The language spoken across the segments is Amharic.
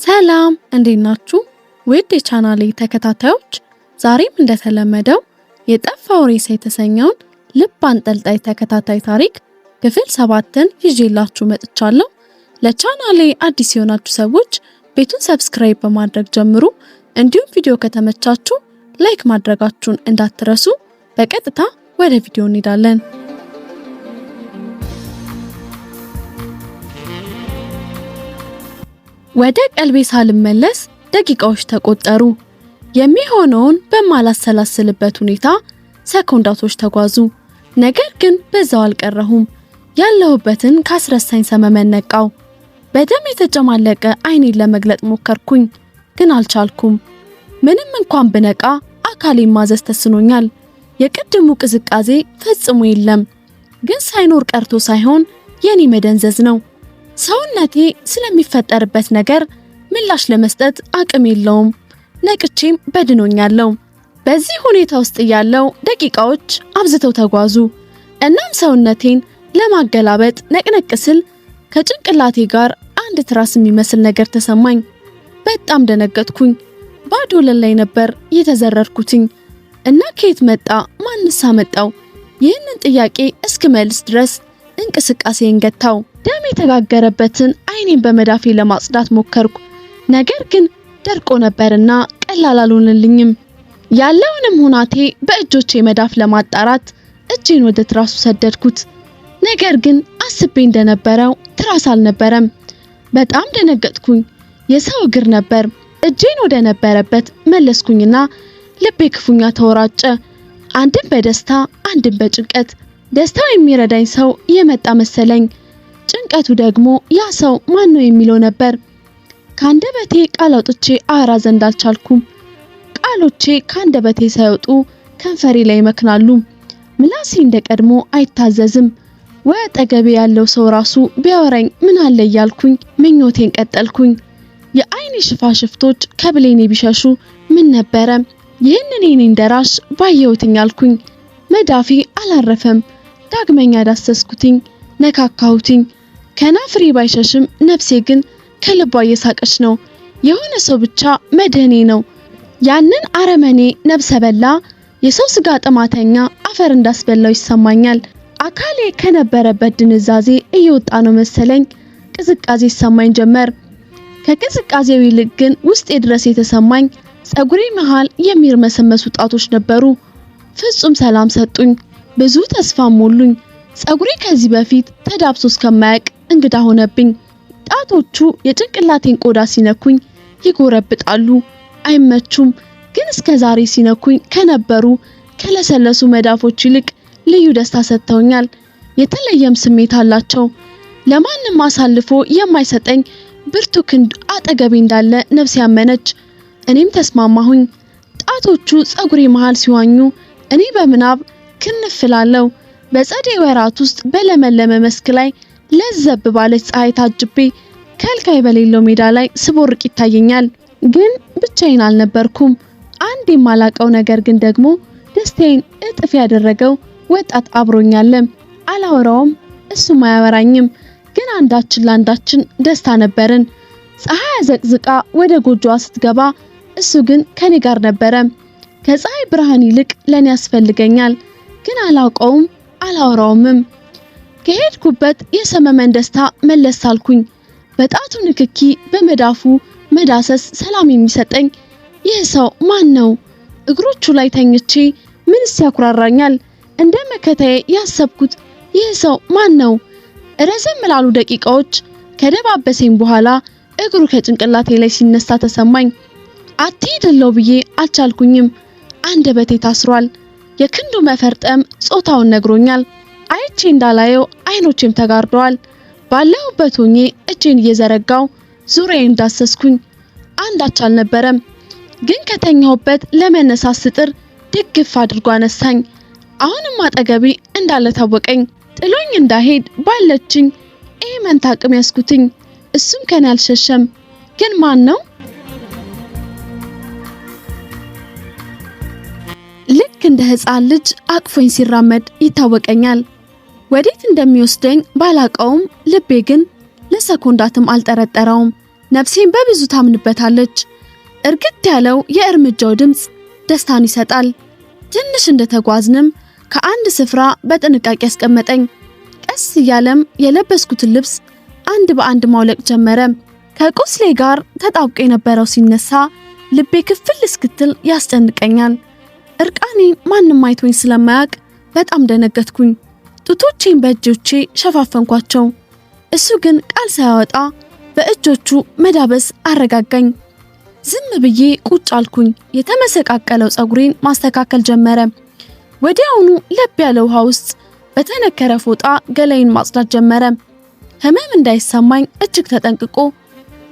ሰላም እንዴት ናችሁ? ውድ የቻናሌ ተከታታዮች ዛሬም እንደተለመደው የጠፋው ሬሳ የተሰኘውን ልብ አንጠልጣይ ተከታታይ ታሪክ ክፍል 7ን ይዤላችሁ መጥቻለሁ። ለቻናሌ አዲስ የሆናችሁ ሰዎች ቤቱን ሰብስክራይብ በማድረግ ጀምሩ። እንዲሁም ቪዲዮ ከተመቻችሁ ላይክ ማድረጋችሁን እንዳትረሱ። በቀጥታ ወደ ቪዲዮ እንሄዳለን። ወደ ቀልቤ ሳልመለስ ደቂቃዎች ተቆጠሩ። የሚሆነውን በማላሰላስልበት ሁኔታ ሰኮንዳቶች ተጓዙ። ነገር ግን በዛው አልቀረሁም። ያለሁበትን ካስረሳኝ ሰመመን ነቃው። በደም የተጨማለቀ አይኔን ለመግለጥ ሞከርኩኝ፣ ግን አልቻልኩም። ምንም እንኳን ብነቃ አካሌን ማዘዝ ተስኖኛል። የቅድሙ ቅዝቃዜ ፈጽሞ የለም። ግን ሳይኖር ቀርቶ ሳይሆን የኔ መደንዘዝ ነው። ሰውነቴ ስለሚፈጠርበት ነገር ምላሽ ለመስጠት አቅም የለውም። ነቅቼም በድኖኛለሁ። በዚህ ሁኔታ ውስጥ ያለው ደቂቃዎች አብዝተው ተጓዙ። እናም ሰውነቴን ለማገላበጥ ነቅነቅ ስል ከጭንቅላቴ ጋር አንድ ትራስ የሚመስል ነገር ተሰማኝ። በጣም ደነገጥኩኝ። ባዶ ላይ ነበር የተዘረርኩትኝ እና ከየት መጣ? ማንስ አመጣው? ይህንን ጥያቄ እስክመልስ ድረስ እንቅስቃሴን ገታው። ደም የተጋገረበትን አይኔን በመዳፌ ለማጽዳት ሞከርኩ። ነገር ግን ደርቆ ነበርና ቀላል አልሆነልኝም። ያለውንም ሁናቴ በእጆቼ መዳፍ ለማጣራት እጄን ወደ ትራሱ ሰደድኩት። ነገር ግን አስቤ እንደነበረው ትራስ አልነበረም። በጣም ደነገጥኩኝ። የሰው እግር ነበር። እጄን ወደ ነበረበት መለስኩኝና ልቤ ክፉኛ ተወራጨ። አንድም በደስታ አንድም በጭንቀት። ደስታው የሚረዳኝ ሰው የመጣ መሰለኝ። ጭንቀቱ ደግሞ ያ ሰው ማን ነው የሚለው ነበር። ካንደበቴ ቃል አውጥቼ አወራ ዘንድ አልቻልኩም። ቃሎቼ ካንደበቴ ሳይወጡ ከንፈሬ ላይ መክናሉ። ምላሴ እንደቀድሞ አይታዘዝም። ወይ አጠገቤ ያለው ሰው ራሱ ቢያወራኝ ምን አለ እያልኩኝ ምኞቴን ቀጠልኩኝ። የአይኔ ሽፋሽፍቶች ከብሌኔ ቢሸሹ ምን ነበረ? ይህንን የኔን ደራሽ ባየሁትኝ አልኩኝ። መዳፌ አላረፈም። ዳግመኛ ዳሰስኩትኝ፣ ነካካሁትኝ። ከናፍሬ ባይሸሽም ነፍሴ ግን ከልቧ እየሳቀች ነው። የሆነ ሰው ብቻ መድህኔ ነው። ያንን አረመኔ ነብሰ በላ የሰው ስጋ ጥማተኛ አፈር እንዳስበላው ይሰማኛል። አካሌ ከነበረበት ድንዛዜ እየወጣ ነው መሰለኝ። ቅዝቃዜ ይሰማኝ ጀመር። ከቅዝቃዜው ይልቅ ግን ውስጤ ድረስ የተሰማኝ ጸጉሬ መሃል የሚርመሰመሱ ጣቶች ነበሩ። ፍጹም ሰላም ሰጡኝ። ብዙ ተስፋ ሞሉኝ። ጸጉሬ ከዚህ በፊት ተዳብሶ እስከማያቅ እንግዳ ሆነብኝ። ጣቶቹ የጭንቅላቴን ቆዳ ሲነኩኝ ይጎረብጣሉ፣ አይመቹም። ግን እስከዛሬ ሲነኩኝ ከነበሩ ከለሰለሱ መዳፎች ይልቅ ልዩ ደስታ ሰጥተውኛል። የተለየም ስሜት አላቸው። ለማንም አሳልፎ የማይሰጠኝ ብርቱ ክንድ አጠገቤ እንዳለ ነፍሴ ያመነች። እኔም ተስማማሁኝ። ጣቶቹ ጸጉሬ መሃል ሲዋኙ እኔ በምናብ ክንፍላለሁ። በጸደይ ወራት ውስጥ በለመለመ መስክ ላይ ለዘብ ባለች ፀሐይ ታጅቤ ከልካይ በሌለው ሜዳ ላይ ስቦርቅ ይታየኛል። ግን ብቻዬን አልነበርኩም። አንድ የማላቀው ነገር ግን ደግሞ ደስታዬን እጥፍ ያደረገው ወጣት አብሮኛል። አላወራውም፣ እሱም አያወራኝም። ግን አንዳችን ለአንዳችን ደስታ ነበርን። ፀሐይ ዘቅዝቃ ወደ ጎጆዋ ስትገባ እሱ ግን ከኔ ጋር ነበረ። ከፀሐይ ብርሃን ይልቅ ለኔ ያስፈልገኛል። ግን አላውቀውም፣ አላወራውም። ከሄድኩበት የሰመመን ደስታ መለስ አልኩኝ። በጣቱ ንክኪ በመዳፉ መዳሰስ ሰላም የሚሰጠኝ ይህ ሰው ማን ነው? እግሮቹ ላይ ተኝቼ ምንስ ያኩራራኛል? እንደ መከታዬ ያሰብኩት ይህ ሰው ማን ነው? ረዘም ላሉ ደቂቃዎች ከደባበሰኝ በኋላ እግሩ ከጭንቅላቴ ላይ ሲነሳ ተሰማኝ። አትሄድለው ብዬ አልቻልኩኝም። አንደበቴ ታስሯል። የክንዱ መፈርጠም ጾታውን ነግሮኛል። አይቼ እንዳላየው አይኖቼም ተጋርደዋል። ባለሁበት ሆኜ እጄን እየዘረጋው ዙሪያዬን ዳሰስኩኝ። አንዳች አልነበረም። ግን ከተኛሁበት ለመነሳት ስጥር ድግፍ አድርጎ አነሳኝ። አሁንም አጠገቤ እንዳለ ታወቀኝ። ጥሎኝ እንዳሄድ ባለችኝ መንታ አቅም ያስኩትኝ። እሱም ከኔ አልሸሸም። ግን ማን ነው? ልክ እንደ ሕፃን ልጅ አቅፎኝ ሲራመድ ይታወቀኛል። ወዴት እንደሚወስደኝ ባላቀውም ልቤ ግን ለሰኮንዳትም አልጠረጠረውም። ነፍሴን በብዙ ታምንበታለች። እርግጥ ያለው የእርምጃው ድምጽ ደስታን ይሰጣል። ትንሽ እንደተጓዝንም ከአንድ ስፍራ በጥንቃቄ ያስቀመጠኝ። ቀስ እያለም የለበስኩትን ልብስ አንድ በአንድ ማውለቅ ጀመረ። ከቁስሌ ጋር ተጣብቆ የነበረው ሲነሳ ልቤ ክፍል እስክትል ያስጨንቀኛል። እርቃኔን ማንም አይቶኝ ስለማያውቅ በጣም ደነገጥኩኝ። ጡቶቼን በእጆቼ ሸፋፈንኳቸው። እሱ ግን ቃል ሳያወጣ በእጆቹ መዳበስ አረጋጋኝ። ዝም ብዬ ቁጭ አልኩኝ። የተመሰቃቀለው ጸጉሬን ማስተካከል ጀመረ። ወዲያውኑ ለብ ያለ ውሃ ውስጥ በተነከረ ፎጣ ገላይን ማጽዳት ጀመረ። ህመም እንዳይሰማኝ እጅግ ተጠንቅቆ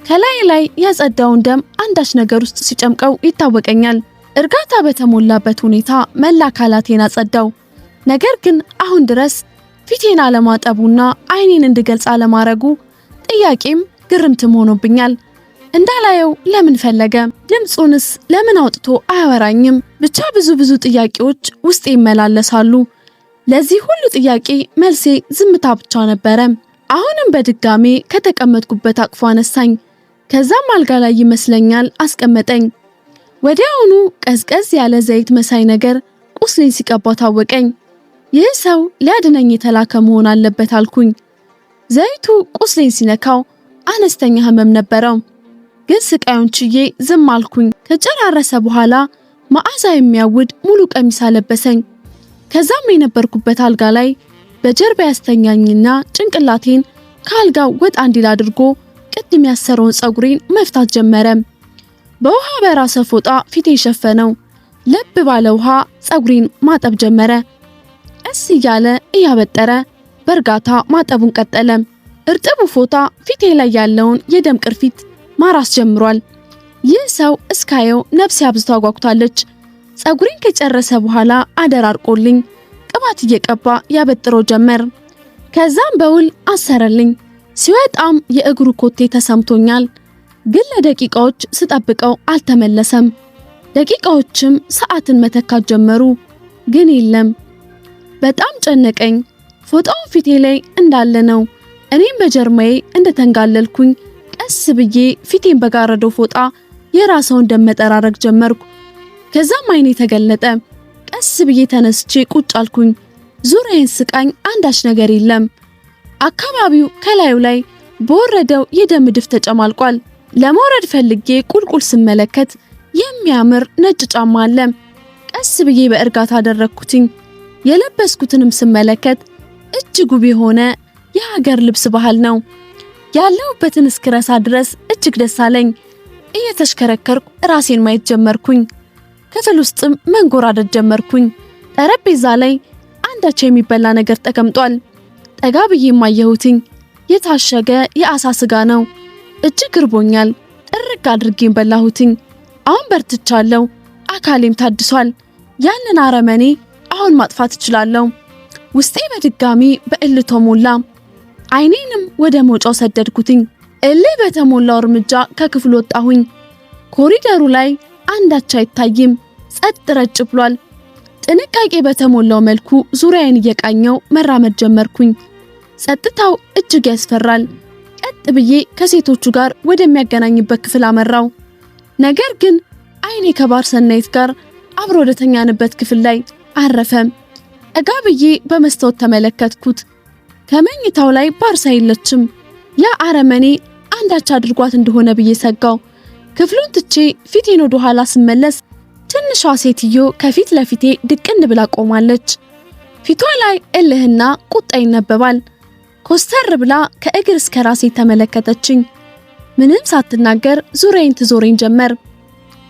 ከላይ ላይ ያጸዳውን ደም አንዳች ነገር ውስጥ ሲጨምቀው ይታወቀኛል። እርጋታ በተሞላበት ሁኔታ መላ አካላቴን አጸዳው። ነገር ግን አሁን ድረስ ፊቴን አለማጠቡና አይኔን እንድገልጽ አለማረጉ ጥያቄም ግርምትም ሆኖብኛል። እንዳላየው ለምን ፈለገ? ድምጹንስ ለምን አውጥቶ አያወራኝም? ብቻ ብዙ ጥያቄዎች ውስጤ ይመላለሳሉ። ለዚህ ሁሉ ጥያቄ መልሴ ዝምታ ብቻ ነበረ። አሁንም በድጋሜ ከተቀመጥኩበት አቅፎ አነሳኝ። ከዛም አልጋ ላይ ይመስለኛል አስቀመጠኝ። ወዲያውኑ ቀዝቀዝ ያለ ዘይት መሳይ ነገር ቁስሌን ሲቀባው ታወቀኝ። ይህ ሰው ሊያድነኝ የተላከ መሆን አለበት አልኩኝ። ዘይቱ ቁስሌን ሲነካው አነስተኛ ህመም ነበረው፣ ግን ስቃዩን ችዬ ዝም አልኩኝ። ከጨራረሰ በኋላ መዓዛ የሚያውድ ሙሉ ቀሚስ አለበሰኝ። ከዛም የነበርኩበት አልጋ ላይ በጀርባ ያስተኛኝና ጭንቅላቴን ከአልጋው ወጣ እንዲል አድርጎ ቅድም ያሰረውን ጸጉሬን መፍታት ጀመረ። በውሃ በራሰ ፎጣ ፊቴን ሸፈነው። ለብ ባለ ውሃ ጸጉሬን ማጠብ ጀመረ። ቀስ እያለ እያበጠረ በእርጋታ ማጠቡን ቀጠለ። እርጥቡ ፎጣ ፊቴ ላይ ያለውን የደም ቅርፊት ማራስ ጀምሯል። ይህ ሰው እስካየው ነፍሴ አብዝቶ አጓጉታለች። ጸጉሬን ከጨረሰ በኋላ አደራርቆልኝ ቅባት እየቀባ ያበጥረው ጀመር። ከዛም በውል አሰረልኝ። ሲወጣም የእግሩ ኮቴ ተሰምቶኛል። ግን ለደቂቃዎች ስጠብቀው አልተመለሰም። ደቂቃዎችም ሰዓትን መተካት ጀመሩ፣ ግን የለም። በጣም ጨነቀኝ። ፎጣው ፊቴ ላይ እንዳለ ነው። እኔም በጀርማዬ እንደተንጋለልኩኝ ቀስ ብዬ ፊቴን በጋረደው ፎጣ የራሰውን ደም መጠራረግ ጀመርኩ። ከዛም አይኔ ተገለጠ። ቀስ ብዬ ተነስቼ ቁጭ አልኩኝ። ዙሪያዬን ስቃኝ አንዳች ነገር የለም። አካባቢው ከላዩ ላይ በወረደው የደም ድፍ ተጨማልቋል። ለመውረድ ፈልጌ ቁልቁል ስመለከት የሚያምር ነጭ ጫማ አለ። ቀስ ብዬ በእርጋታ አደረኩትኝ። የለበስኩትንም ስመለከት እጅግ ውብ የሆነ የሀገር ልብስ ባህል ነው። ያለሁበትን እስክረሳ ድረስ እጅግ ደስ አለኝ። እየተሽከረከርኩ ራሴን ማየት ጀመርኩኝ። ክፍል ውስጥም መንጎራደድ ጀመርኩኝ። ጠረጴዛ ላይ አንዳች የሚበላ ነገር ተቀምጧል። ጠጋ ብዬም አየሁትኝ። የታሸገ የአሳ ስጋ ነው። እጅግ እርቦኛል። ጥርግ አድርጌም በላሁትኝ። አሁን በርትቻለሁ። አካሌም ታድሷል። ያንን አረመኔ አሁን ማጥፋት እችላለሁ። ውስጤ በድጋሚ በእልህ ተሞላ። አይኔንም ወደ መውጫው ሰደድኩትኝ። እልህ በተሞላው እርምጃ ከክፍሉ ወጣሁኝ። ኮሪደሩ ላይ አንዳች አይታይም። ጸጥ ረጭ ብሏል። ጥንቃቄ በተሞላው መልኩ ዙሪያዬን እየቃኘው መራመድ ጀመርኩኝ። ጸጥታው እጅግ ያስፈራል። ቀጥ ብዬ ከሴቶቹ ጋር ወደሚያገናኝበት ክፍል አመራው። ነገር ግን አይኔ ከባር ሰናይት ጋር አብሮ ወደተኛንበት ክፍል ላይ አረፈ። ጠጋ ብዬ በመስታወት ተመለከትኩት። ከመኝታው ላይ ባርሳ የለችም። ያ አረመኔ አንዳች አድርጓት እንደሆነ ብዬ ሰጋው። ክፍሉን ትቼ ፊቴን ወደ ኋላ ስመለስ ትንሿ ሴትዮ ከፊት ለፊቴ ድቅን ብላ ቆማለች። ፊቷ ላይ እልህና ቁጣ ይነበባል። ኮስተር ብላ ከእግር እስከ ራሴ ተመለከተችኝ። ምንም ሳትናገር ዙሪያዬን ትዞረኝ ጀመር።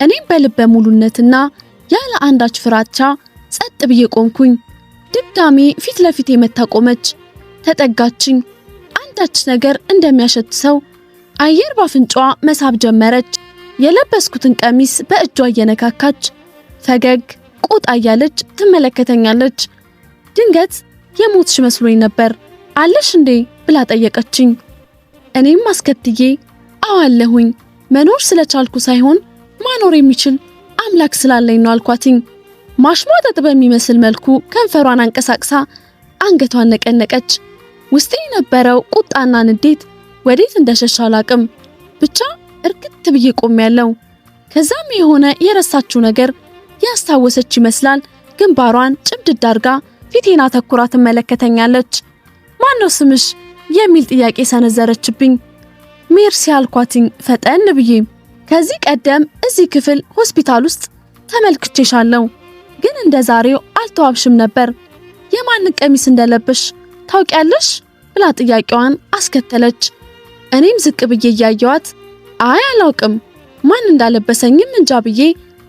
እኔም በልበ ሙሉነትና ያለ አንዳች ፍራቻ ጸጥ ብዬ ቆምኩኝ። ድጋሜ ፊት ለፊቴ መታ ቆመች። ተጠጋችኝ። አንዳች ነገር እንደሚያሸት ሰው አየር ባፍንጫዋ መሳብ ጀመረች። የለበስኩትን ቀሚስ በእጇ እየነካካች ፈገግ ቆጣ እያለች ትመለከተኛለች። ድንገት የሞትሽ መስሎኝ ነበር አለሽ እንዴ ብላ ጠየቀችኝ። እኔም አስከትዬ አዋለሁኝ መኖር ስለቻልኩ ሳይሆን ማኖር የሚችል አምላክ ስላለኝ ነው አልኳትኝ። ማሽሟጠጥ በሚመስል መልኩ ከንፈሯን አንቀሳቅሳ አንገቷን ነቀነቀች። ውስጤ የነበረው ቁጣና ንዴት ወዴት እንደሸሻ አላቅም። ብቻ እርግጥ ብዬ ቆሜያለሁ። ከዛም የሆነ የረሳችው ነገር ያስታወሰች ይመስላል ግንባሯን ጭምድድ አድርጋ ፊቴን አተኩራ ትመለከተኛለች። ማነው ስምሽ የሚል ጥያቄ ሰነዘረችብኝ። ሜርሲ አልኳትኝ ፈጠን ብዬ። ከዚህ ቀደም እዚህ ክፍል ሆስፒታል ውስጥ ተመልክቼሻለሁ፣ ግን እንደዛሬው አልተዋብሽም ነበር። የማንን ቀሚስ እንደለበሽ ታውቂያለሽ ብላ ጥያቄዋን አስከተለች። እኔም ዝቅ ብዬ እያየዋት አይ አላውቅም፣ ማን እንዳለበሰኝም እንጃ ብዬ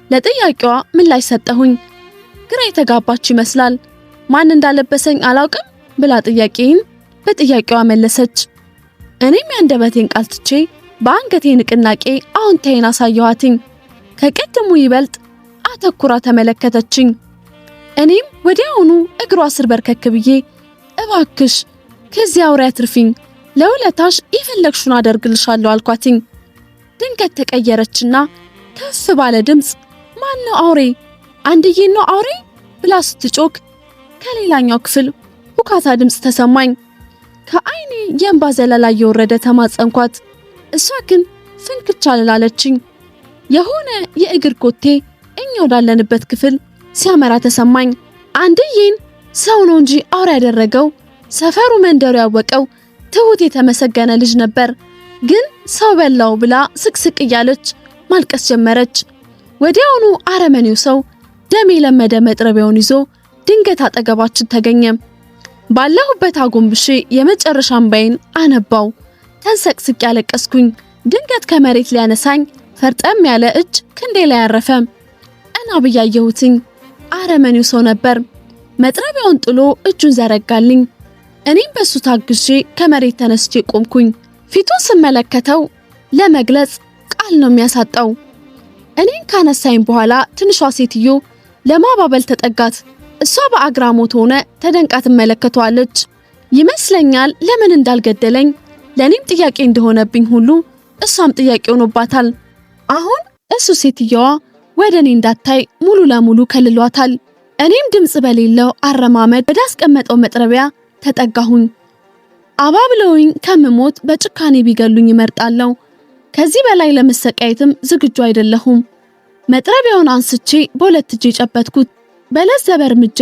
ለጥያቄዋ ምላሽ ሰጠሁኝ። ግራ የተጋባች ይመስላል። ማን እንዳለበሰኝ አላውቅም ብላ ጥያቄን በጥያቄዋ መለሰች። እኔም ያንደበቴን ቃል ትቼ በአንገቴ ንቅናቄ አዎንታዬን አሳየኋትኝ። ከቀድሙ ይበልጥ አተኩራ ተመለከተችኝ። እኔም ወዲያውኑ እግሯ ስር በርከክ ብዬ እባክሽ ከዚህ አውሬ አትርፊኝ፣ ለውለታሽ የፈለግሽውን አደርግልሻለሁ አልኳትኝ። ድንገት ተቀየረችና ከፍ ባለ ድምፅ ማን ነው አውሬ? አንድዬ ነው አውሬ ብላ ስትጮክ ከሌላኛው ክፍል ሁካታ ድምፅ ተሰማኝ። ከአይኔ የእንባ ዘለላ እየወረደ ተማጸንኳት። እሷ ግን ፍንክች አላለችኝ። የሆነ የእግር ኮቴ እኛ ወዳለንበት ክፍል ሲያመራ ተሰማኝ። አንድዬን ሰው ነው እንጂ አውሬ ያደረገው ሰፈሩ መንደሩ ያወቀው ትሁት የተመሰገነ ልጅ ነበር። ግን ሰው በላው ብላ ስቅስቅ እያለች ማልቀስ ጀመረች። ወዲያውኑ አረመኔው ሰው ደም የለመደ መጥረቢያውን ይዞ ድንገት አጠገባችን ተገኘ። ባለሁበት አጎንብሼ የመጨረሻ እንባዬን አነባው። ተንሰቅስቅ ያለቀስኩኝ። ድንገት ከመሬት ሊያነሳኝ ፈርጠም ያለ እጅ ክንዴ ላይ ያረፈ። ቀና ብያየሁትኝ አረመኔው ሰው ነበር። መጥረቢያውን ጥሎ እጁን ዘረጋልኝ። እኔም በሱ ታግዤ ከመሬት ተነስቼ ቆምኩኝ። ፊቱን ስመለከተው ለመግለጽ ቃል ነው የሚያሳጣው። እኔን ካነሳኝ በኋላ ትንሿ ሴትዮ ለማባበል ተጠጋት። እሷ በአግራሞት ሆነ ተደንቃ ትመለከተዋለች። ይመስለኛል ለምን እንዳልገደለኝ ለኔም ጥያቄ እንደሆነብኝ ሁሉ እሷም ጥያቄ ሆኖባታል። አሁን እሱ ሴትየዋ ወደኔ እንዳታይ ሙሉ ለሙሉ ከልሏታል። እኔም ድምጽ በሌለው አረማመድ ወዳስቀመጠው መጥረቢያ ተጠጋሁኝ። አባብለውኝ ከምሞት በጭካኔ ቢገሉኝ ይመርጣለሁ። ከዚህ በላይ ለመሰቃየትም ዝግጁ አይደለሁም። መጥረቢያውን አንስቼ በሁለት እጄ ጨበጥኩት። በለዘበ እርምጃ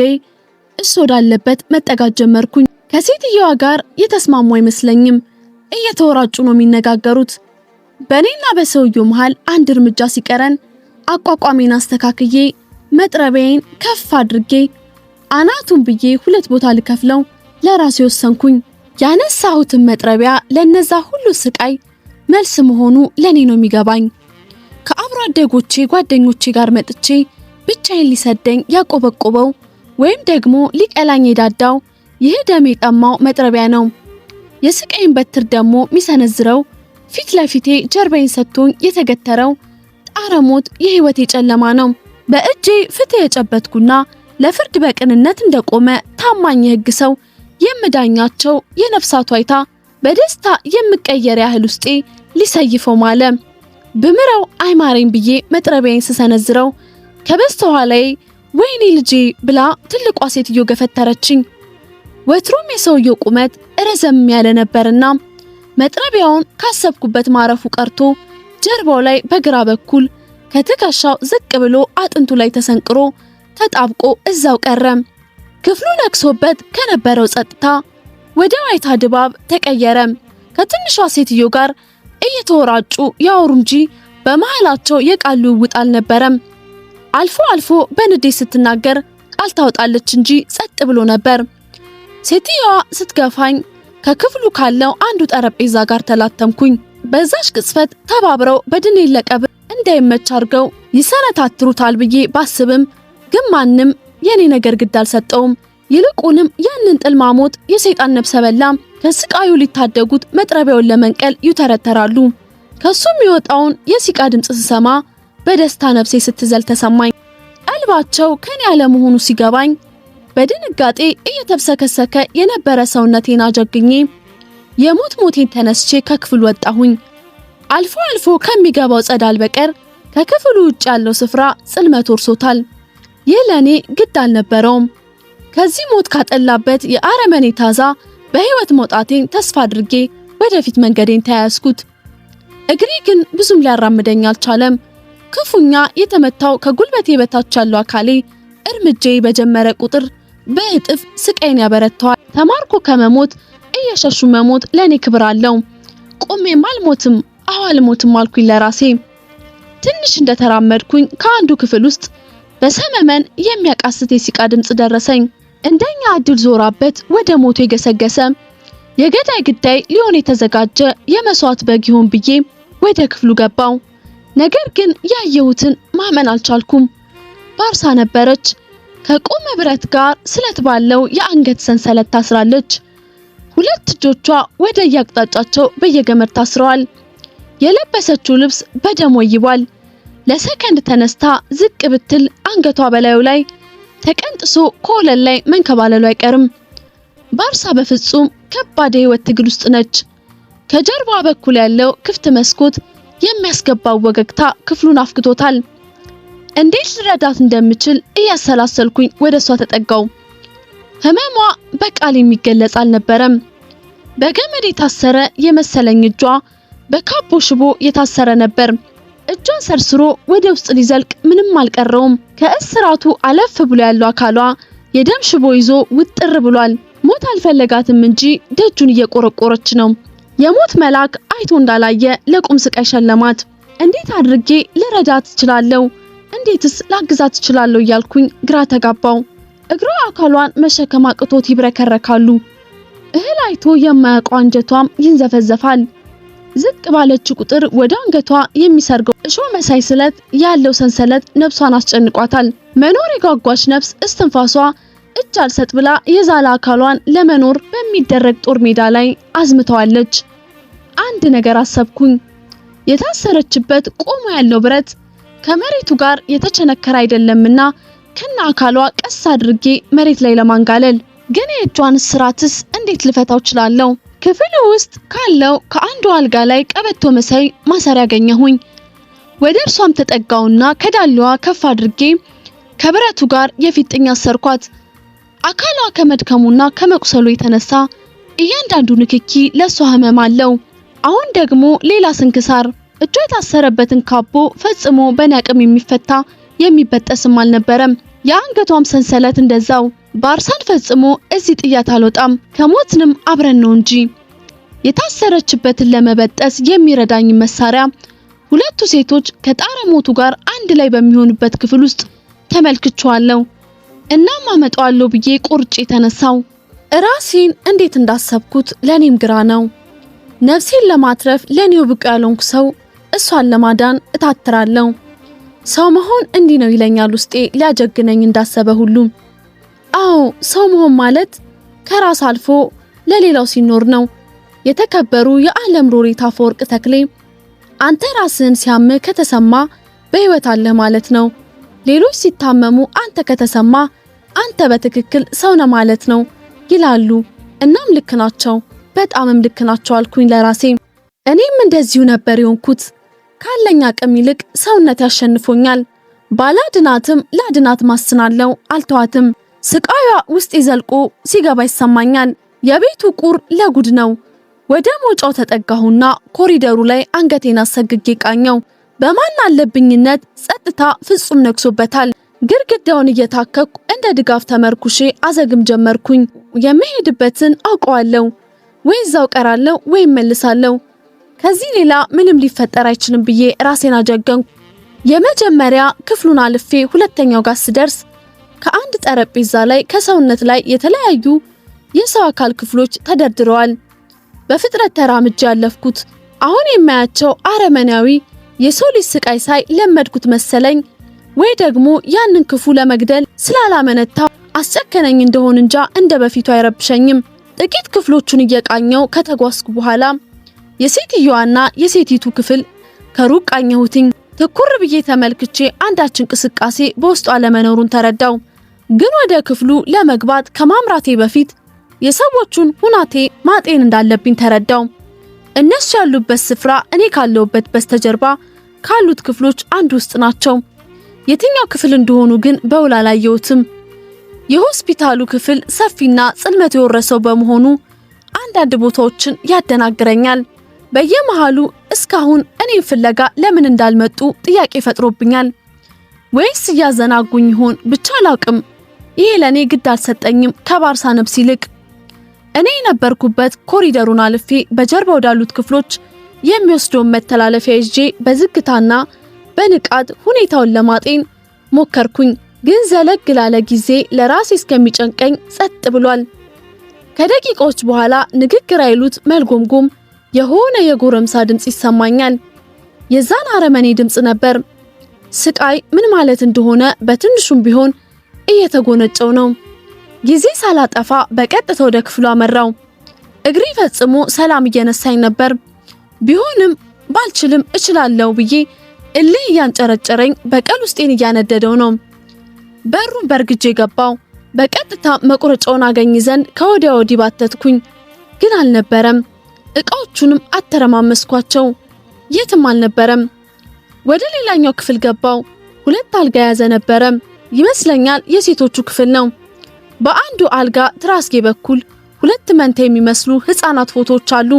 እሱ ወዳለበት መጠጋት ጀመርኩኝ። ከሴትየዋ ጋር የተስማሙ አይመስለኝም። እየተወራጩ ነው የሚነጋገሩት። በእኔና በሰውየው መሃል አንድ እርምጃ ሲቀረን አቋቋሜን አስተካክዬ መጥረቢያዬን ከፍ አድርጌ አናቱን ብዬ ሁለት ቦታ ልከፍለው ለራሴ ወሰንኩኝ። ያነሳሁትን መጥረቢያ ለነዛ ሁሉ ስቃይ መልስ መሆኑ ለኔ ነው የሚገባኝ። ከአብሮ አደጎቼ ጓደኞቼ ጋር መጥቼ ብቻዬን ሊሰደኝ ያቆበቆበው ወይም ደግሞ ሊቀላኝ የዳዳው ይህ ደም የጠማው መጥረቢያ ነው። የስቃይን በትር ደግሞ የሚሰነዝረው ፊት ለፊቴ ጀርባዬን ሰጥቶኝ የተገተረው ጣረሞት የህይወቴ ጨለማ ነው። በእጄ ፍትህ የጨበጥኩና ለፍርድ በቅንነት እንደቆመ ታማኝ የህግ ሰው የምዳኛቸው የነፍሳቱ አይታ በደስታ የምቀየር ያህል ውስጤ ሊሰይፈው ማለ። ብምረው አይማሬን ብዬ መጥረቢያዬን ስሰነዝረው ከበስተኋላዬ ወይኔ ልጄ ብላ ትልቋ ሴትዮ ገፈተረችኝ። ወትሮም የሰውየው ቁመት ረዘም ያለ ነበርና መጥረቢያውን ካሰብኩበት ማረፉ ቀርቶ ጀርባው ላይ በግራ በኩል ከትከሻው ዝቅ ብሎ አጥንቱ ላይ ተሰንቅሮ ተጣብቆ እዛው ቀረ። ክፍሉ ነክሶበት ከነበረው ጸጥታ ወደ ዋይታ ድባብ ተቀየረ። ከትንሿ ሴትዮ ጋር እየተወራጩ ያወሩ እንጂ በመሃላቸው የቃል ልውውጥ አልነበረም። አልፎ አልፎ በንዴት ስትናገር ቃል ታወጣለች እንጂ ጸጥ ብሎ ነበር። ሴትየዋ ስትገፋኝ ከክፍሉ ካለው አንዱ ጠረጴዛ ጋር ተላተምኩኝ። በዛሽ ቅጽበት ተባብረው በድኔ ለቀብር እንዳይመች አድርገው ይሰነታትሩታል ብዬ ባስብም ግን ማንም የኔ ነገር ግድ አልሰጠውም። ይልቁንም ያንን ጥልማሞት የሰይጣን ነፍሰ በላ ከስቃዩ ሊታደጉት መጥረቢያውን ለመንቀል ይተረተራሉ። ከሱም የሚወጣውን የሲቃ ድምጽ ስሰማ በደስታ ነፍሴ ስትዘል ተሰማኝ። ቀልባቸው ከኔ ያለመሆኑ ሲገባኝ በድንጋጤ እየተብሰከሰከ የነበረ ሰውነቴን አጀግኜ የሞት ሞቴን ተነስቼ ከክፍሉ ወጣሁኝ። አልፎ አልፎ ከሚገባው ጸዳል በቀር ከክፍሉ ውጭ ያለው ስፍራ ጽልመት ወርሶታል። ይህ ለኔ ግድ አልነበረውም። ከዚህ ሞት ካጠላበት የአረመኔ ታዛ በህይወት መውጣቴን ተስፋ አድርጌ ወደፊት መንገዴን ተያያዝኩት። እግሬ ግን ብዙም ሊያራምደኝ አልቻለም። ክፉኛ የተመታው ከጉልበቴ በታች ያለው አካሌ እርምጃዬ በጀመረ ቁጥር በእጥፍ ስቃይን ያበረታዋል። ተማርኮ ከመሞት እየሸሹ መሞት ለኔ ክብር አለው። ቆሜም አልሞትም፣ አልሞትም አልኩኝ ለራሴ። ትንሽ እንደተራመድኩኝ ከአንዱ ክፍል ውስጥ በሰመመን የሚያቃስት የሲቃ ድምጽ ደረሰኝ። እንደኛ እድል ዞራበት ወደ ሞቱ የገሰገሰ የገዳይ ግዳይ ሊሆን የተዘጋጀ የመስዋዕት በግ ይሆን ብዬ ወደ ክፍሉ ገባው። ነገር ግን ያየሁትን ማመን አልቻልኩም። ባርሳ ነበረች። ከቆመ ብረት ጋር ስለት ባለው የአንገት ሰንሰለት ታስራለች። ሁለት እጆቿ ወደ ያቅጣጫቸው በየገመድ ታስረዋል። የለበሰችው ልብስ በደም ወይቧል። ለሰከንድ ተነስታ ዝቅ ብትል አንገቷ በላዩ ላይ ተቀንጥሶ ኮለል ላይ መንከባለሉ አይቀርም። ባርሳ በፍጹም ከባድ የህይወት ትግል ውስጥ ነች። ከጀርባዋ በኩል ያለው ክፍት መስኮት የሚያስገባው ወገግታ ክፍሉን አፍክቶታል። እንዴት ልረዳት እንደምችል እያሰላሰልኩኝ ወደሷ ተጠጋው። ህመሟ በቃል የሚገለጽ አልነበረም። በገመድ የታሰረ የመሰለኝ እጇ በካቦ ሽቦ የታሰረ ነበር። እጇን ሰርስሮ ወደ ውስጥ ሊዘልቅ ምንም አልቀረውም። ከእስራቱ አለፍ ብሎ ያለው አካሏ የደም ሽቦ ይዞ ውጥር ብሏል። ሞት አልፈለጋትም እንጂ ደጁን እየቆረቆረች ነው። የሞት መልአክ አይቶ እንዳላየ ለቁም ስቃይ ሸለማት። እንዴት አድርጌ ልረዳት እችላለሁ? እንዴትስ ላግዛት እችላለሁ እያልኩኝ ግራ ተጋባው። እግሯ አካሏን መሸከም አቅቶት ይብረከረካሉ። እህል አይቶ የማያውቀው አንጀቷም ይንዘፈዘፋል። ዝቅ ባለች ቁጥር ወደ አንገቷ የሚሰርገው እሾህ መሳይ ስለት ያለው ሰንሰለት ነፍሷን አስጨንቋታል። መኖር የጓጓች ነፍስ እስትንፋሷ እጅ አልሰጥ ብላ የዛላ አካሏን ለመኖር በሚደረግ ጦር ሜዳ ላይ አዝምተዋለች። አንድ ነገር አሰብኩኝ። የታሰረችበት ቆሞ ያለው ብረት ከመሬቱ ጋር የተቸነከረ አይደለምና ከና አካሏ ቀስ አድርጌ መሬት ላይ ለማንጋለል ግን የእጇን ስራትስ እንዴት ልፈታው እችላለሁ? ክፍሉ ውስጥ ካለው ከአንዱ አልጋ ላይ ቀበቶ መሳይ ማሰሪያ ያገኘሁኝ። ወደ እርሷም ተጠጋውና ከዳሌዋ ከፍ አድርጌ ከብረቱ ጋር የፊጥኝ አሰርኳት። አካሏ ከመድከሙና ከመቁሰሉ የተነሳ እያንዳንዱ ንክኪ ለሷ ህመም አለው። አሁን ደግሞ ሌላ ስንክሳር። እጇ የታሰረበትን ካቦ ፈጽሞ በነቅም የሚፈታ የሚበጠስም አልነበረም። የአንገቷም ሰንሰለት እንደዛው። ባርሳን ፈጽሞ እዚህ ጥያት አልወጣም፣ ከሞትንም አብረን ነው እንጂ። የታሰረችበትን ለመበጠስ የሚረዳኝ መሳሪያ ሁለቱ ሴቶች ከጣረ ሞቱ ጋር አንድ ላይ በሚሆኑበት ክፍል ውስጥ ተመልክቻለሁ። እናም አመጣዋለሁ ብዬ ቆርጬ ተነሳው። ራሴን እንዴት እንዳሰብኩት ለኔም ግራ ነው። ነፍሴን ለማትረፍ ለኔው ብቁ ያልሆንኩ ሰው እሷን ለማዳን እታትራለሁ። ሰው መሆን እንዲህ ነው ይለኛል ውስጤ ሊያጀግነኝ እንዳሰበ ሁሉ። አዎ ሰው መሆን ማለት ከራስ አልፎ ለሌላው ሲኖር ነው። የተከበሩ የዓለም ሎሬት አፈወርቅ ተክሌ አንተ ራስን ሲያምህ ከተሰማ በህይወት አለ ማለት ነው። ሌሎች ሲታመሙ አንተ ከተሰማ አንተ በትክክል ሰው ነህ ማለት ነው ይላሉ። እናም ልክ ናቸው፣ በጣምም ልክ ናቸው አልኩኝ ለራሴ። እኔም እንደዚሁ ነበር የሆንኩት። ካለኝ አቅም ይልቅ ሰውነት ያሸንፎኛል። ባላድናትም ላድናት ማስናለው፣ አልተዋትም። ስቃዩዋ ውስጥ ይዘልቆ ሲገባ ይሰማኛል። የቤቱ ቁር ለጉድ ነው። ወደ ሞጫው ተጠጋሁና ኮሪደሩ ላይ አንገቴን አሰግጌ ቃኘው። በማን አለብኝነት ጸጥታ ፍጹም ነግሶበታል። ግድግዳውን እየታከኩ እንደ ድጋፍ ተመርኩሼ አዘግም ጀመርኩኝ። የምሄድበትን አውቀዋለሁ። ወይ እዛው ቀራለሁ ወይ መልሳለሁ። ከዚህ ሌላ ምንም ሊፈጠር አይችልም ብዬ ራሴን አጀገንኩ። የመጀመሪያ ክፍሉን አልፌ ሁለተኛው ጋር ስደርስ ከአንድ ጠረጴዛ ላይ ከሰውነት ላይ የተለያዩ የሰው አካል ክፍሎች ተደርድረዋል። በፍጥነት ተራምጄ ያለፍኩት አሁን የማያቸው አረመናዊ የሰው ልጅ ስቃይ ሳይ ለመድኩት መሰለኝ። ወይ ደግሞ ያንን ክፉ ለመግደል ስላላመነታው አስጨከነኝ እንደሆን እንጃ እንደ በፊቱ አይረብሸኝም። ጥቂት ክፍሎቹን እየቃኘው ከተጓዝኩ በኋላ የሴትዮዋና የሴቲቱ ክፍል ከሩቅ ቃኘሁትኝ። ትኩር ብዬ ተመልክቼ አንዳች እንቅስቃሴ በውስጧ ለመኖሩን ተረዳው። ግን ወደ ክፍሉ ለመግባት ከማምራቴ በፊት የሰዎቹን ሁናቴ ማጤን እንዳለብኝ ተረዳው። እነሱ ያሉበት ስፍራ እኔ ካለውበት በስተጀርባ ካሉት ክፍሎች አንድ ውስጥ ናቸው። የትኛው ክፍል እንደሆኑ ግን በውል አላየሁትም። የሆስፒታሉ ክፍል ሰፊና ጽልመት የወረሰው በመሆኑ አንዳንድ ቦታዎችን ያደናግረኛል። በየመሃሉ እስካሁን እኔን ፍለጋ ለምን እንዳልመጡ ጥያቄ ፈጥሮብኛል። ወይስ ያዘናጉኝ ይሆን? ብቻ አላውቅም። ይሄ ለኔ ግድ አልሰጠኝም ከባርሳ ነብስ ይልቅ። እኔ የነበርኩበት ኮሪደሩን አልፌ በጀርባ ወዳሉት ክፍሎች የሚወስደውን መተላለፊያ ይዤ በዝግታና በንቃት ሁኔታውን ለማጤን ሞከርኩኝ። ግን ዘለግ ላለ ጊዜ ለራሴ እስከሚጨንቀኝ ጸጥ ብሏል። ከደቂቃዎች በኋላ ንግግር አይሉት መልጎምጎም የሆነ የጎረምሳ ድምጽ ይሰማኛል። የዛን አረመኔ ድምጽ ነበር። ስቃይ ምን ማለት እንደሆነ በትንሹም ቢሆን እየተጎነጨው ነው። ጊዜ ሳላጠፋ በቀጥታ ወደ ክፍሉ አመራው። እግሬ ፈጽሞ ሰላም እየነሳኝ ነበር። ቢሆንም ባልችልም እችላለሁ ብዬ እልህ እያንጨረጨረኝ በቀል ውስጤን እያነደደው ነው። በሩን በርግጄ ገባው። በቀጥታ መቁረጫውን አገኝ ዘንድ ከወዲያ ወዲህ ባተትኩኝ፣ ግን አልነበረም። እቃዎቹንም አተረማመስኳቸው፣ የትም አልነበረም። ወደ ሌላኛው ክፍል ገባው። 2 አልጋ ያዘ ነበረ። ይመስለኛል የሴቶቹ ክፍል ነው። በአንዱ አልጋ ትራስጌ በኩል 2 መንታ የሚመስሉ ህፃናት ፎቶዎች አሉ።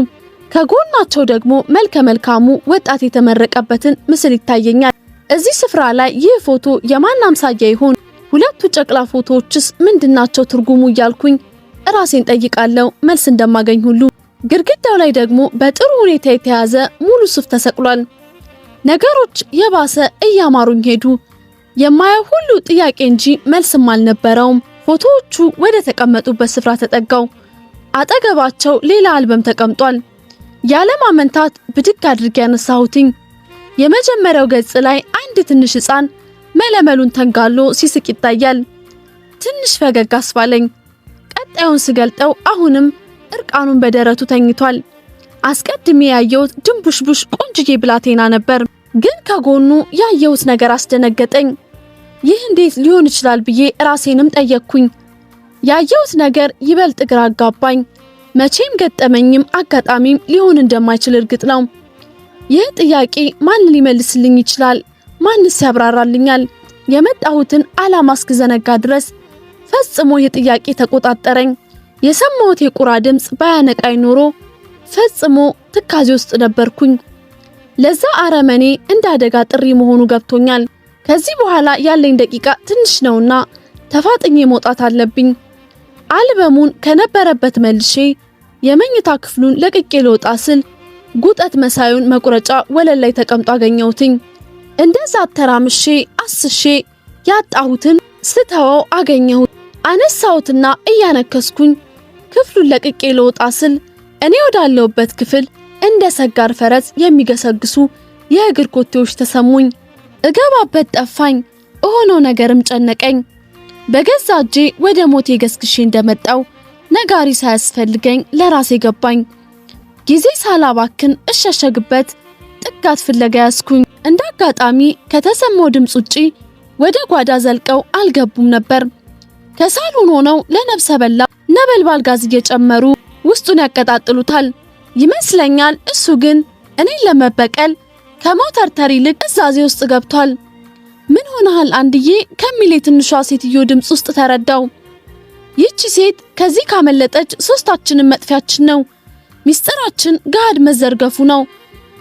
ከጎናቸው ደግሞ መልከ መልካሙ ወጣት የተመረቀበትን ምስል ይታየኛል። እዚህ ስፍራ ላይ ይህ ፎቶ የማን አምሳያ ይሆን? 2 ጨቅላ ፎቶዎችስ ምንድናቸው ትርጉሙ እያልኩኝ ራሴን ጠይቃለሁ። መልስ እንደማገኝ ሁሉ ግድግዳው ላይ ደግሞ በጥሩ ሁኔታ የተያዘ ሙሉ ሱፍ ተሰቅሏል። ነገሮች የባሰ እያማሩኝ ሄዱ። የማየው ሁሉ ጥያቄ እንጂ መልስም አልነበረውም። ፎቶዎቹ ወደ ተቀመጡበት ስፍራ ተጠጋው። አጠገባቸው ሌላ አልበም ተቀምጧል። ያለማመንታት ብድግ አድርጌ ያነሳሁትኝ። የመጀመሪያው ገጽ ላይ አንድ ትንሽ ህፃን መለመሉን ተንጋሎ ሲስቅ ይታያል። ትንሽ ፈገግ አስባለኝ። ቀጣዩን ስገልጠው አሁንም እርቃኑን በደረቱ ተኝቷል። አስቀድሜ ያየሁት ድንቡሽቡሽ ቆንጅዬ ብላቴና ነበር፣ ግን ከጎኑ ያየሁት ነገር አስደነገጠኝ። ይህ እንዴት ሊሆን ይችላል ብዬ ራሴንም ጠየቅኩኝ። ያየሁት ነገር ይበልጥ ግራ አጋባኝ። መቼም ገጠመኝም አጋጣሚም ሊሆን እንደማይችል እርግጥ ነው። ይህ ጥያቄ ማን ሊመልስልኝ ይችላል? ማንስ ያብራራልኛል? የመጣሁትን ዓላማ እስክዘነጋ ድረስ ፈጽሞ የጥያቄ ተቆጣጠረኝ። የሰማሁት የቁራ ድምጽ ባያነቃኝ ኖሮ ፈጽሞ ትካዜ ውስጥ ነበርኩኝ። ለዛ አረመኔ እንደ አደጋ ጥሪ መሆኑ ገብቶኛል። ከዚህ በኋላ ያለኝ ደቂቃ ትንሽ ነውና ተፋጥኜ መውጣት አለብኝ። አልበሙን ከነበረበት መልሼ የመኝታ ክፍሉን ለቅቄ ልወጣ ስል ጉጠት መሳዩን መቁረጫ ወለል ላይ ተቀምጦ አገኘሁትኝ። እንደዛ ተራምሼ አስሼ ያጣሁትን ስተወው አገኘሁት። አነሳሁትና እያነከስኩኝ ክፍሉን ለቅቄ ልወጣ ስል እኔ ወዳለሁበት ክፍል እንደ ሰጋር ፈረስ የሚገሰግሱ የእግር ኮቴዎች ተሰሙኝ። እገባበት ጠፋኝ። እሆነው ነገርም ጨነቀኝ። በገዛ እጄ ወደ ሞቴ ገስግሼ እንደመጣው ነጋሪ ሳያስፈልገኝ ለራሴ ገባኝ። ጊዜ ሳላባክን እሸሸግበት ጥጋት ፍለጋ ያስኩኝ። እንደ አጋጣሚ ከተሰማው ድምጽ ውጪ ወደ ጓዳ ዘልቀው አልገቡም ነበር። ከሳሎን ሆነው ለነፍሰ በላ ነበልባል ጋዝ እየጨመሩ ውስጡን ያቀጣጥሉታል ይመስለኛል። እሱ ግን እኔን ለመበቀል ከሞተርተር ይልቅ እዛዜ ውስጥ ገብቷል። ምን ሆነሃል አንድዬ ከሚል የትንሿ ሴትዮ ድምጽ ውስጥ ተረዳው። ይህች ሴት ከዚህ ካመለጠች ሶስታችንን መጥፊያችን ነው። ሚስጥራችን ጋድ መዘርገፉ ነው።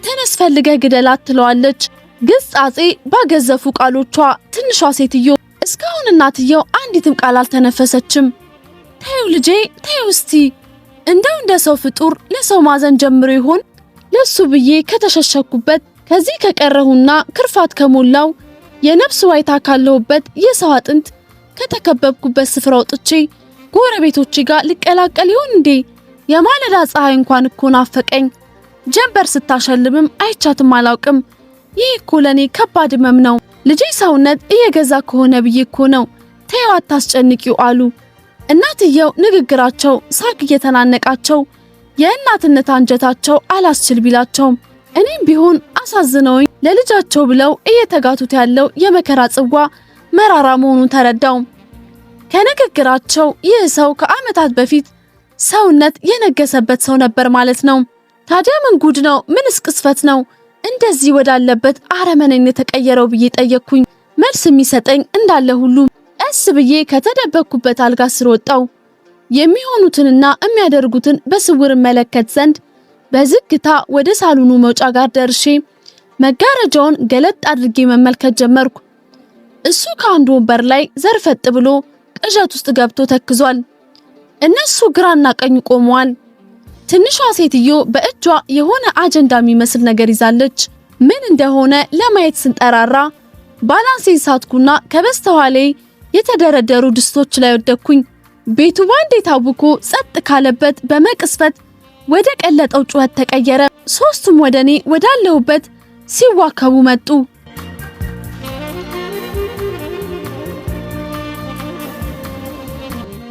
ተነስ ፈልገህ ግደላት ትለዋለች። ግጻጼ ባገዘፉ ቃሎቿ ትንሿ ሴትዮ እስካሁን እናትየው አንዲትም ቃል አልተነፈሰችም። ተይው ልጄ ተይው እስቲ እንደው እንደ ሰው ፍጡር ለሰው ማዘን ጀምሮ ይሆን? ለሱ ብዬ ከተሸሸኩበት ከዚህ ከቀረሁና ክርፋት ከሞላው የነፍስ ዋይታ ካለሁበት የሰው አጥንት ከተከበብኩበት ስፍራ ወጥቼ ጎረቤቶቼ ጋር ልቀላቀል ይሆን እንዴ? የማለዳ ፀሐይ እንኳን እኮ ናፈቀኝ። ጀንበር ስታሸልምም አይቻትም አላውቅም። ይህ እኮ ለኔ ከባድ ህመም ነው። ልጄ ሰውነት እየገዛ ከሆነ ብዬ እኮ ነው። ተይው አታስጨንቂው አሉ። እናትየው ንግግራቸው ሳቅ እየተናነቃቸው የእናትነት አንጀታቸው አላስችል ቢላቸው እኔም ቢሆን አሳዝነውኝ ለልጃቸው ብለው እየተጋቱት ያለው የመከራ ጽዋ መራራ መሆኑን ተረዳው። ከንግግራቸው ይህ ሰው ከዓመታት በፊት ሰውነት የነገሰበት ሰው ነበር ማለት ነው። ታዲያ ምን ጉድ ነው? ምንስ ቅስፈት ነው እንደዚህ ወዳለበት አረመኔን የተቀየረው ብዬ ጠየቅኩኝ። መልስ የሚሰጠኝ እንዳለ ሁሉ ቀስ ብዬ ከተደበቅኩበት አልጋ ስር ወጣው። የሚሆኑትንና የሚያደርጉትን በስውር መለከት ዘንድ በዝግታ ወደ ሳሎኑ መውጫ ጋር ደርሼ መጋረጃውን ገለጥ አድርጌ መመልከት ጀመርኩ። እሱ ከአንድ ወንበር ላይ ዘርፈጥ ብሎ ቅዠት ውስጥ ገብቶ ተክዟል። እነሱ ግራና ቀኝ ቆመዋል። ትንሿ ሴትዮ በእጇ የሆነ አጀንዳ የሚመስል ነገር ይዛለች። ምን እንደሆነ ለማየት ስንጠራራ ባላንሴን ሳትኩና ከበስተኋላ የተደረደሩ ድስቶች ላይ ወደኩኝ። ቤቱ ባንዴ ታውኮ ጸጥ ካለበት በመቅስፈት ወደ ቀለጠው ጩኸት ተቀየረ። ሶስቱም ወደኔ ወዳለሁበት ሲዋከቡ መጡ።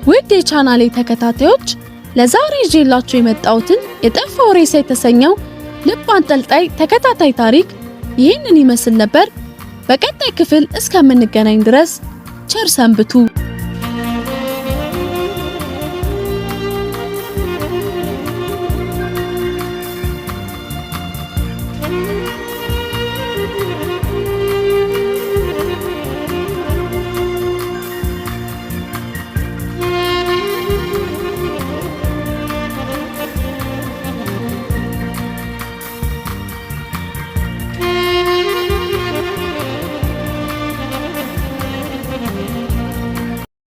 ውድ የቻናሌ ተከታታዮች ለዛሬ ይዤላችሁ የመጣሁትን የጠፋው ሬሳ የተሰኘው ልብ አንጠልጣይ ተከታታይ ታሪክ ይህንን ይመስል ነበር። በቀጣይ ክፍል እስከምንገናኝ ድረስ ቸር ሰንብቱ።